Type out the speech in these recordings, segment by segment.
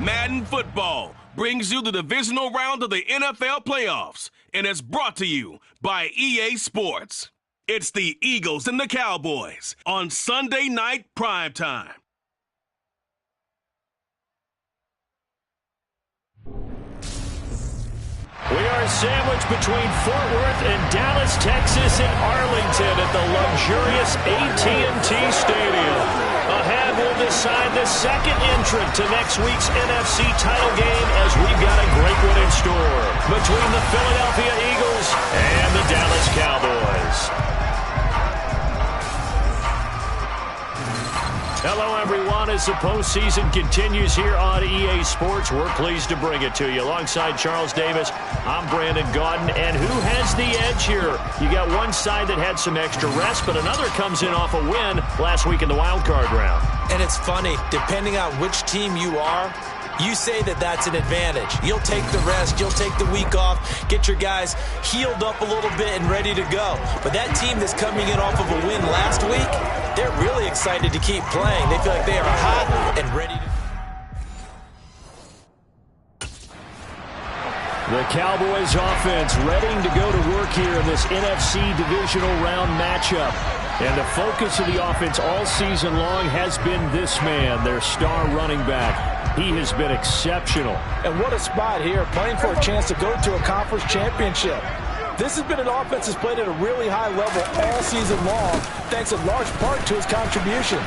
Madden Football brings you the divisional round of the NFL playoffs, and it's brought to you by EA Sports. It's the Eagles and the Cowboys on Sunday night primetime. We are sandwiched between Fort Worth and Dallas, Texas, and Arlington at the luxurious AT&T Stadium. A hand will decide the second entrant to next week's NFC title game, as we've got a great one in store between the Philadelphia Eagles and the Dallas Cowboys. Hello, everyone. As the postseason continues here on EA Sports, we're pleased to bring it to you. Alongside Charles Davis, I'm Brandon Gaudin. And who has the edge here? You got one side that had some extra rest, but another comes in off a win last week in the wild card round. And it's funny, depending on which team you are, you say that that's an advantage. You'll take the rest, you'll take the week off, get your guys healed up a little bit and ready to go. But that team that's coming in off of a win last week, they're really excited to keep playing. They feel like they are hot and ready to... The Cowboys offense ready to go to work here in this NFC divisional round matchup. And the focus of the offense all season long has been this man, their star running back. He has been exceptional. And what a spot here, playing for a chance to go to a conference championship. This has been an offense that's played at a really high level all season long, thanks in large part to his contribution.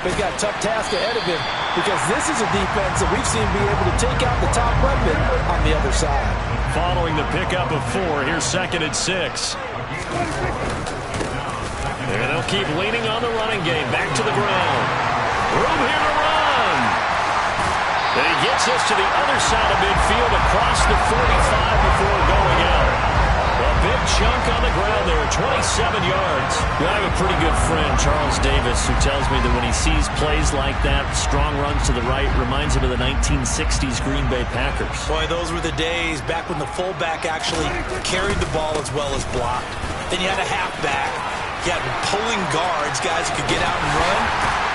They've got a tough task ahead of him because this is a defense that we've seen be able to take out the top weapon on the other side. Following the pickup of 4, here's 2nd and 6. And they'll keep leaning on the running game. Back to the ground. Room here to run. And he gets us to the other side of midfield across the 45 before going out. A big chunk on the ground there, 27 yards. I have a pretty good friend, Charles Davis, who tells me that when he sees plays like that, strong runs to the right, reminds him of the 1960s Green Bay Packers. Boy, those were the days back when the fullback actually carried the ball as well as blocked. Then you had a halfback. You had pulling guards, guys who could get out and run,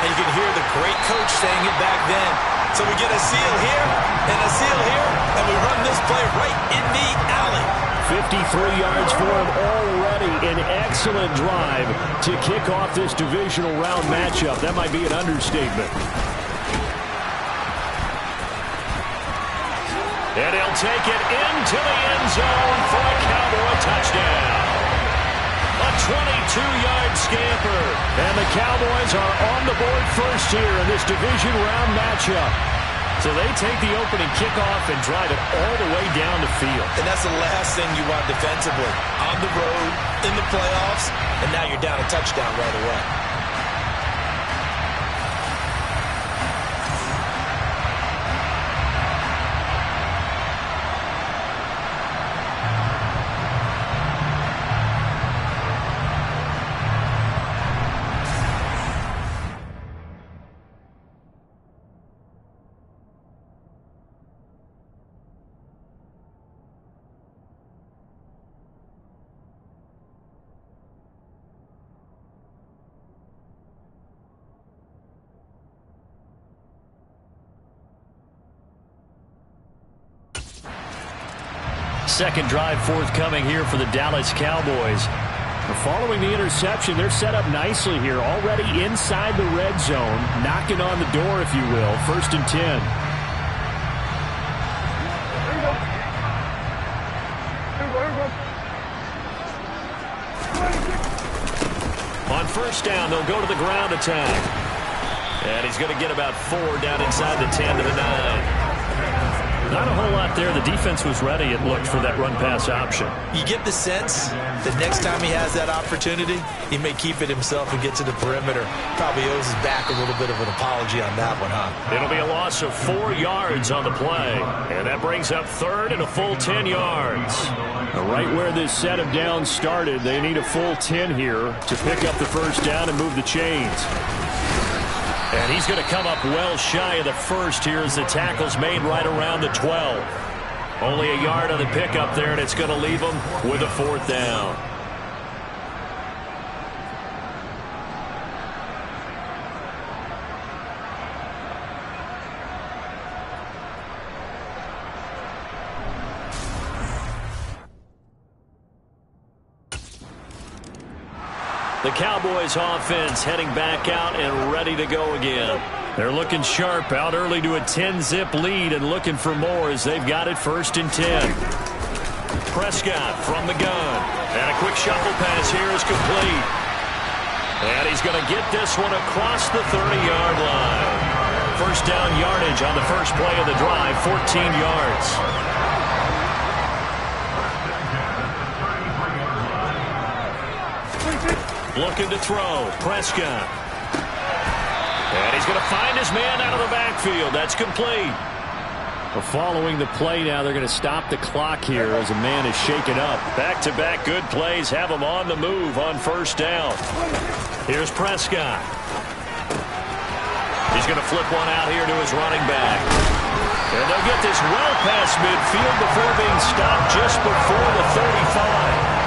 and you could hear the great coach saying it back then. So we get a seal here and a seal here, and we run this play right in the alley. 53 yards for him already. An excellent drive to kick off this divisional round matchup. That might be an understatement. And he'll take it into the end zone for a Cowboy touchdown. A 22-yard scamper. And the Cowboys are on the board first here in this division round matchup. So they take the opening kickoff and drive it all the way down the field. And that's the last thing you want defensively. On the road, in the playoffs, and now you're down a touchdown right away. Second drive forthcoming here for the Dallas Cowboys. Following the interception, they're set up nicely here, already inside the red zone, knocking on the door, if you will. 1st and 10. On first down, they'll go to the ground attack. And he's going to get about 4 down inside the 10 to the 9. Not a whole lot there. The defense was ready, it looked, for that run-pass option. You get the sense that next time he has that opportunity, he may keep it himself and get to the perimeter. Probably owes his back a little bit of an apology on that one, huh? It'll be a loss of 4 yards on the play. And that brings up 3rd and a full 10 yards. Right where this set of downs started, they need a full 10 here to pick up the first down and move the chains. And he's going to come up well shy of the first here as the tackle's made right around the 12. Only a yard on the pickup there, and it's going to leave him with a 4th down. The Cowboys offense heading back out and ready to go again. They're looking sharp, out early to a 10-zip lead and looking for more as they've got it 1st and 10. Prescott from the gun. And a quick shuffle pass here is complete. And he's going to get this one across the 30-yard line. First down yardage on the first play of the drive, 14 yards. Looking to throw. Prescott. And he's going to find his man out of the backfield. That's complete. Well, following the play now, they're going to stop the clock here as a man is shaken up. Back-to-back good plays have him on the move on first down. Here's Prescott. He's going to flip one out here to his running back. And they'll get this well past midfield before being stopped just before the 35.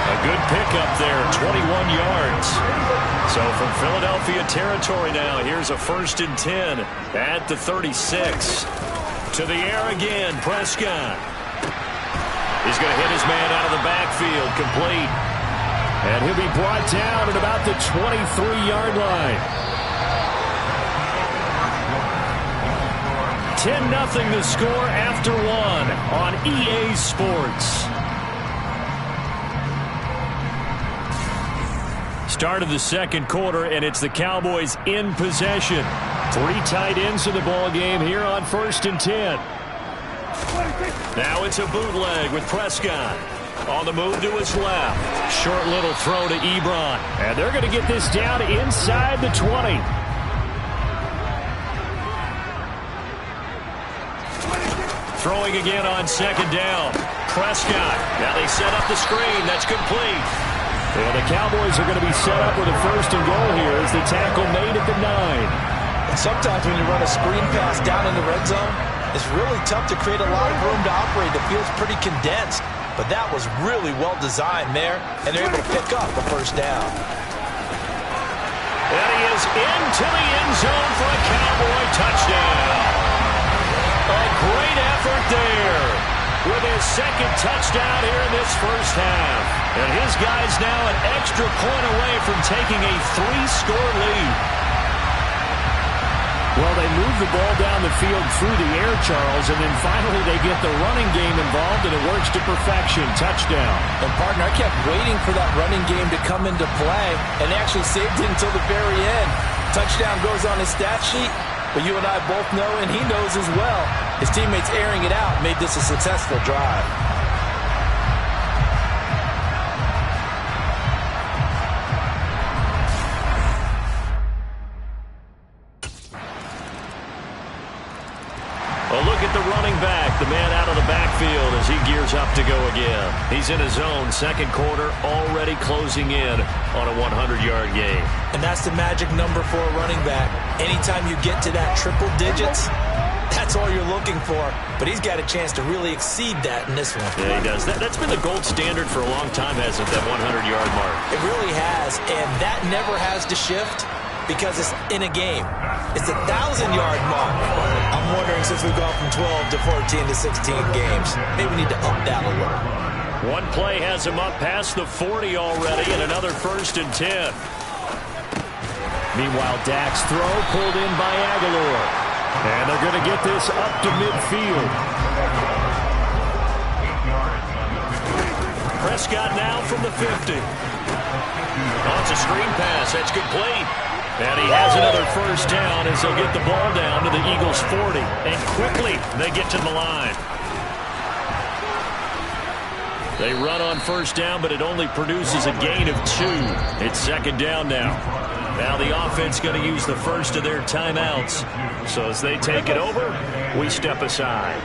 A good pickup there, 21 yards. So from Philadelphia territory now, here's a 1st and 10 at the 36. To the air again, Prescott. He's going to hit his man out of the backfield, complete. And he'll be brought down at about the 23-yard line. 10-0 the score after one on EA Sports. Start of the second quarter, and it's the Cowboys in possession. 3 tight ends in the ball game here on 1st and 10. Now it's a bootleg with Prescott. On the move to his left. Short little throw to Ebron. And they're going to get this down inside the 20. Throwing again on 2nd down. Prescott. Now they set up the screen. That's complete. And the Cowboys are going to be set up with a 1st and goal here as the tackle made at the 9. And sometimes when you run a screen pass down in the red zone, it's really tough to create a lot of room to operate. The field's pretty condensed, but that was really well designed there, and they're able to pick up the 1st down. And he is into the end zone for a Cowboy touchdown. A great effort there with his 2nd touchdown here in this first half. And his guy's now an extra point away from taking a 3-score lead. Well, they move the ball down the field through the air, Charles, and then finally they get the running game involved, and it works to perfection. Touchdown. And, partner, I kept waiting for that running game to come into play, and they actually saved it until the very end. Touchdown goes on his stat sheet, but you and I both know, and he knows as well, his teammates airing it out made this a successful drive. Well, look at the running back, the man out of the backfield as he gears up to go again. He's in his zone, 2nd quarter, already closing in on a 100-yard game. And that's the magic number for a running back. Anytime you get to that triple digits, that's all you're looking for. But he's got a chance to really exceed that in this one. Yeah, he does. That's been the gold standard for a long time, hasn't it, that 100-yard mark? It really has, and that never has to shift because it's in a game. It's a 1,000-yard mark. I'm wondering, since we've gone from 12 to 14 to 16 games, maybe we need to up that a little. One play has him up past the 40 already, and another 1st and 10. Meanwhile, Dak's throw pulled in by Aguilar. And they're going to get this up to midfield. Prescott now from the 50. Oh, it's a screen pass. That's complete. And he has another 1st down as they'll get the ball down to the Eagles' 40. And quickly, they get to the line. They run on 1st down, but it only produces a gain of 2. It's 2nd down now. Now the offense going to use the first of their timeouts. So as they take it over, we step aside.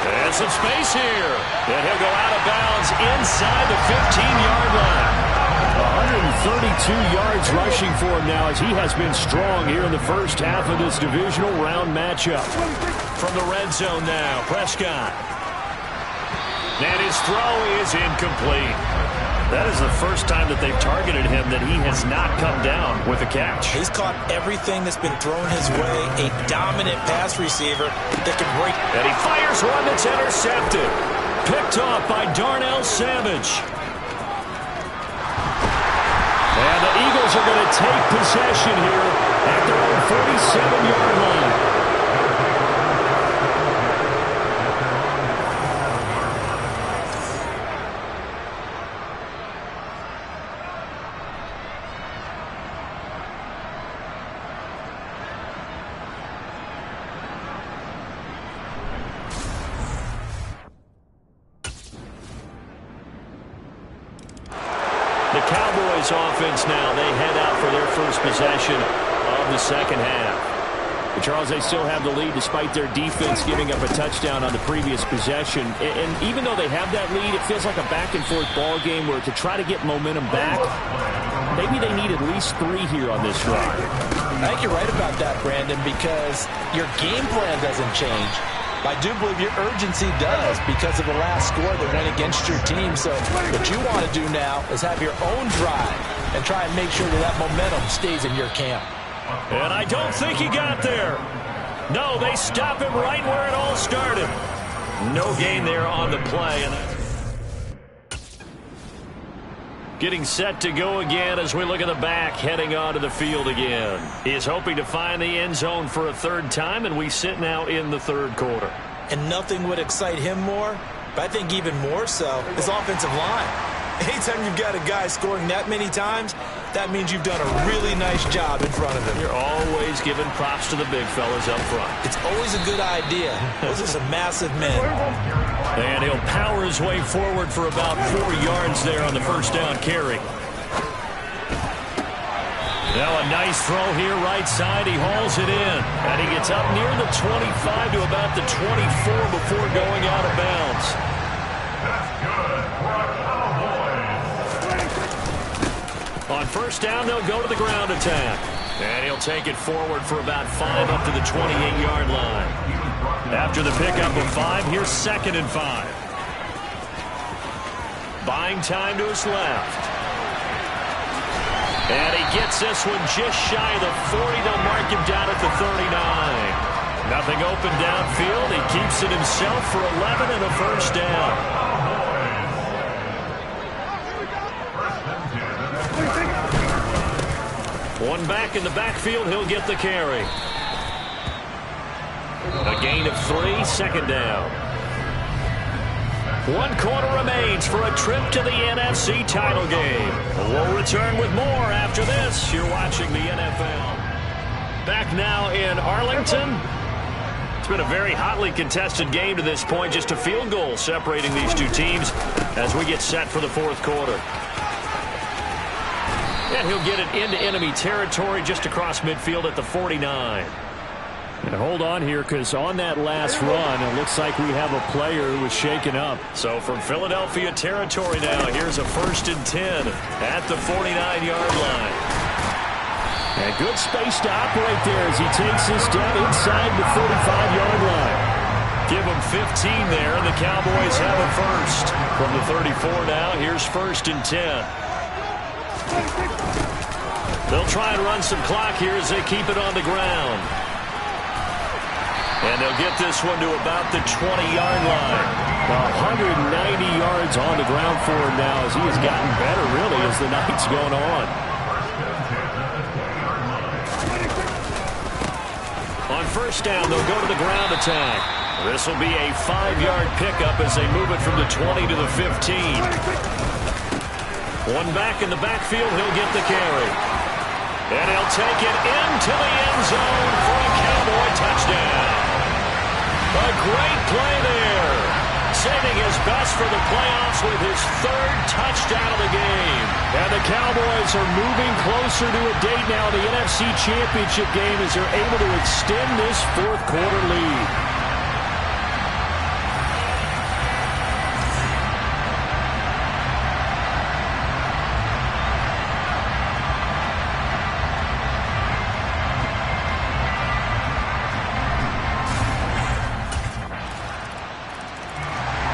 And some space here. And he'll go out of bounds inside the 15-yard line. 132 yards rushing for him now as he has been strong here in the first half of this divisional round matchup. From the red zone now, Prescott. And his throw is incomplete. That is the first time that they've targeted him that he has not come down with a catch. He's caught everything that's been thrown his way. A dominant pass receiver that can break. And he fires one that's intercepted. Picked off by Darnell Savage. And the Eagles are going to take possession here at their own 47-yard line. The Cowboys offense now, they head out for their first possession of the second half. But Charles, they still have the lead despite their defense giving up a touchdown on the previous possession. And even though they have that lead, it feels like a back-and-forth ball game where to try to get momentum back, maybe they need at least 3 here on this drive. I think you're right about that, Brandon, because your game plan doesn't change. I do believe your urgency does because of the last score that went against your team. So what you want to do now is have your own drive and try and make sure that momentum stays in your camp. And I don't think he got there. No, they stop him right where it all started. No gain there on the play. And getting set to go again as we look at the back, heading onto the field again. He is hoping to find the end zone for a third time, and we sit now in the third quarter. And nothing would excite him more, but I think even more so, his offensive line. Anytime you've got a guy scoring that many times, that means you've done a really nice job in front of him. You're always giving props to the big fellas up front. It's always a good idea. Those are some massive men. And he'll power his way forward for about 4 yards there on the first down carry. Now a nice throw here right side. He hauls it in. And he gets up near the 25 to about the 24 before going out of bounds. On first down, they'll go to the ground attack. And he'll take it forward for about 5 up to the 28-yard line. After the pickup of 5, here's 2nd and 5. Buying time to his left. And he gets this one just shy of the 40. They'll mark him down at the 39. Nothing open downfield. He keeps it himself for 11 and a first down. One back in the backfield, he'll get the carry. A gain of 3, 2nd down. 1 quarter remains for a trip to the NFC title game. We'll return with more after this. You're watching the NFL. Back now in Arlington. It's been a very hotly contested game to this point. Just a field goal separating these two teams as we get set for the 4th quarter. And he'll get it into enemy territory just across midfield at the 49. And hold on here, because on that last run, it looks like we have a player who was shaken up. So from Philadelphia territory now, here's a 1st and 10 at the 49-yard line. And good space to operate there as he takes this down inside the 45-yard line. Give him 15 there, and the Cowboys have a first. From the 34 now, here's 1st and 10. They'll try and run some clock here as they keep it on the ground. And they'll get this one to about the 20-yard line. 190 yards on the ground for him now as he has gotten better, really, as the night's going on. On first down, they'll go to the ground attack. This will be a 5-yard pickup as they move it from the 20 to the 15. One back in the backfield, he'll get the carry. And he'll take it into the end zone for a Cowboy touchdown. A great play there. Saving his best for the playoffs with his 3rd touchdown of the game. And the Cowboys are moving closer to a date now in the NFC Championship game as they're able to extend this 4th quarter lead.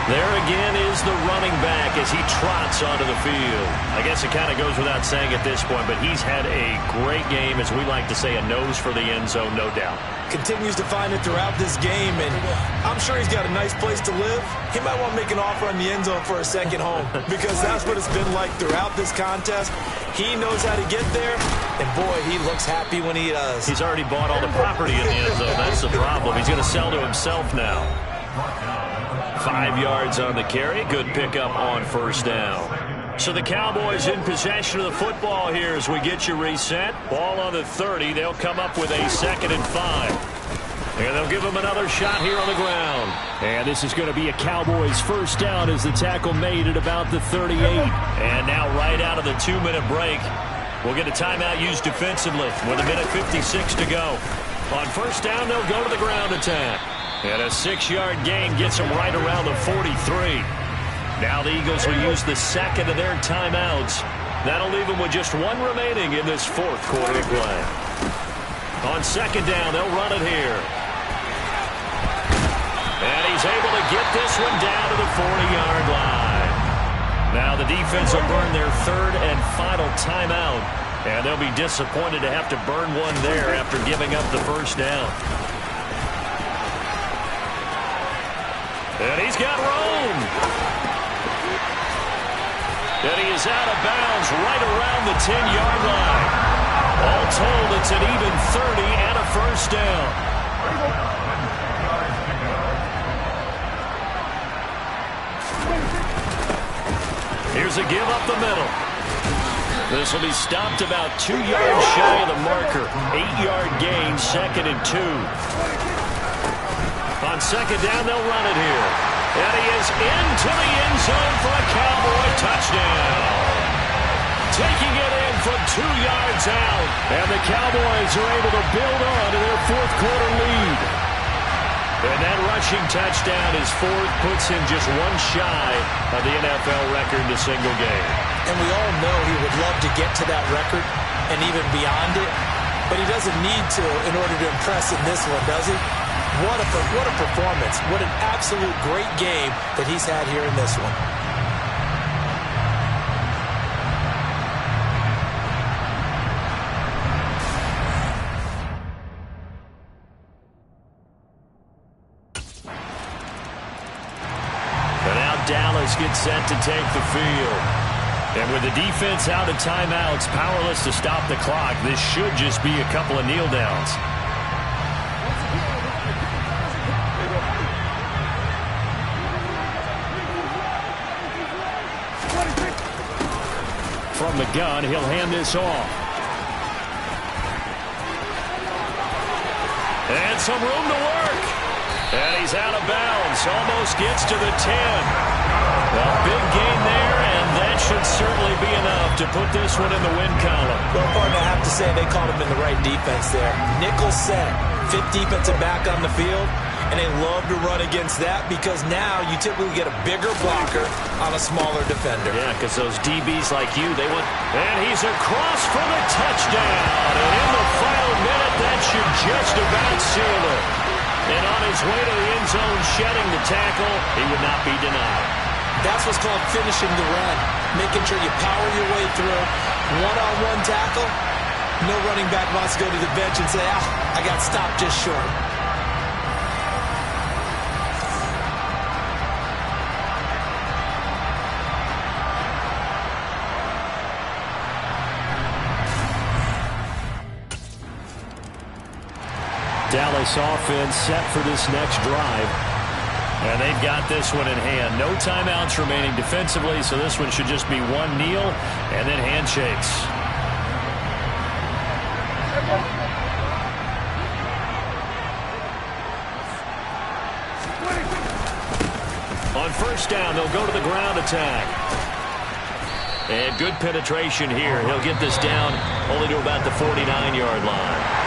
There again is the running back as he trots onto the field. I guess it kind of goes without saying at this point, but he's had a great game, as we like to say, a nose for the end zone, no doubt. Continues to find it throughout this game, and I'm sure he's got a nice place to live. He might want to make an offer on the end zone for a second home, because that's what it's been like throughout this contest. He knows how to get there, and boy, he looks happy when he does. He's already bought all the property in the end zone. That's the problem. He's going to sell to himself now. 5 yards on the carry. Good pickup on first down. So the Cowboys in possession of the football here as we get you reset. Ball on the 30. They'll come up with a 2nd and 5. And they'll give him another shot here on the ground. And this is going to be a Cowboys first down as the tackle made at about the 38. And now right out of the 2-minute break, we'll get a timeout used defensively with 1:56 to go. On first down, they'll go to the ground attack. And a 6-yard gain gets them right around the 43. Now the Eagles will use the second of their timeouts. That'll leave them with just one remaining in this fourth quarter of play. On second down, they'll run it here. And he's able to get this one down to the 40-yard line. Now the defense will burn their third and final timeout. And they'll be disappointed to have to burn one there after giving up the first down. And he's got room. And he is out of bounds right around the 10-yard line. All told, it's an even 30 and a first down. Here's a give up the middle. This will be stopped about 2 yards shy of the marker. 8-yard gain, 2nd and 2. On second down, they'll run it here. And he is into the end zone for a Cowboy touchdown. Taking it in from 2 yards out. And the Cowboys are able to build on to their fourth quarter lead. And that rushing touchdown, his fourth, puts him just one shy of the NFL record in a single game. And we all know he would love to get to that record and even beyond it. But he doesn't need to in order to impress in this one, does he? What a performance. What an absolute great game that he's had here in this one. But now Dallas gets set to take the field. And with the defense out of timeouts, powerless to stop the clock, this should just be a couple of kneel downs. From the gun, he'll hand this off. And some room to work. And he's out of bounds. Almost gets to the 10. A big gain there, and that should certainly be enough to put this one in the win column. Well, partner, I have to say they caught him in the right defense there. Nickel set, fifth defensive back on the field, and they love to run against that because now you typically get a bigger blocker on a smaller defender. Yeah, because those DBs like you, they want... And he's across for the touchdown. And in the final minute, that should just about seal it. And on his way to the end zone, shedding the tackle, he would not be denied. That's what's called finishing the run, making sure you power your way through. One-on-one tackle, no running back wants to go to the bench and say, I got stopped just short. Dallas offense set for this next drive. And they've got this one in hand. No timeouts remaining defensively, so this one should just be one kneel and then handshakes. On first down, they'll go to the ground attack. And good penetration here. He'll get this down only to about the 49-yard line.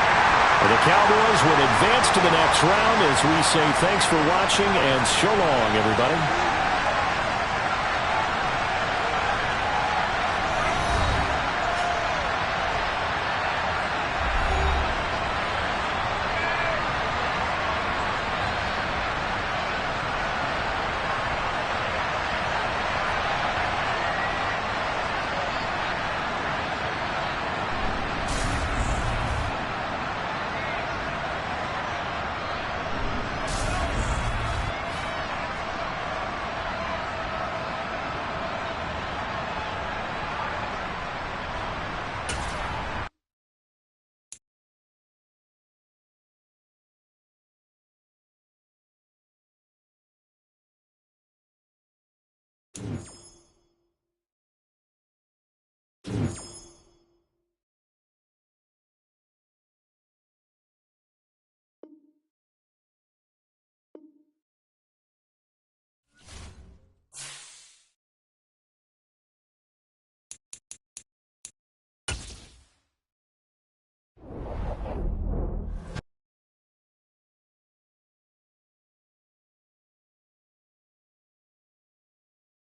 The Cowboys will advance to the next round as we say thanks for watching and so long, everybody. it.